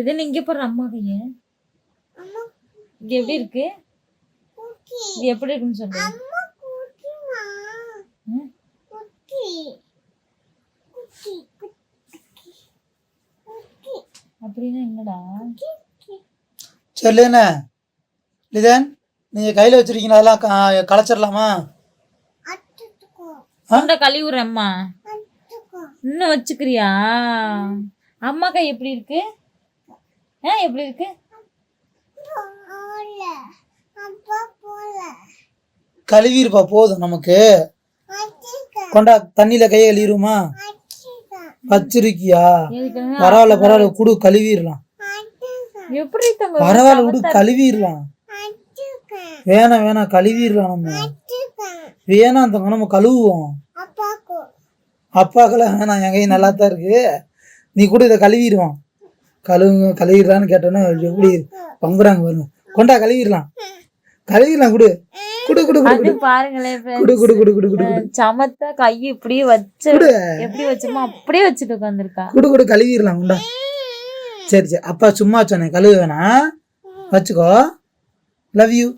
இது இங்க போற அம்மா கைய இது எப்படி இருக்கு? இது எப்படி இருக்குன்னு சொல்லு. அப்படின்னா என்னடா? சொல்லுண்ணே லிதன், நீங்க கையில வச்சிருக்கீங்க அதெல்லாம் களைச்சிடலாமா? கழிவுற அம்மா இன்னும் வச்சுக்கிறியா? அம்மா கை எப்படி இருக்கு? எப்படி இருக்கு? கழுவிருப்பா போதும் நமக்கு. கொண்டா தண்ணியில கையை கழுவிடுமா? வச்சிருக்கியா? பரவாயில்ல பரவாயில்ல குடு கழுவிடலாம். பரவாயில்ல குடு கழுவிடலாம். வேணாம் வேணாம் கழுவிடலாம். நம்ம வேணாம் தங்க நம்ம கழுவுவோம். அப்பாக்கெல்லாம் வேணாம், என் கை நல்லா தான் இருக்கு. நீ கூட இதை கழுவிடுவான். கழுவிடலான்னு கேட்டோன்னா எப்படி பங்குறாங்க பாருங்க. கொண்டா கழுவிடலாம் கழுவிடலாம். குடு குடு குடு குடு பாருங்களேன் குடு குடு குடு குடு குடு சமத்தா கை இப்படியே வச்சு எப்படி வச்சோமோ அப்படியே வச்சுட்டு உட்காந்துருக்கா. குடு குடு கழுவிடலாம். குண்டா சரி சரி அப்பா சும்மா சொன்னேன் கழுவு வேணாம் வச்சுக்கோ. Love you.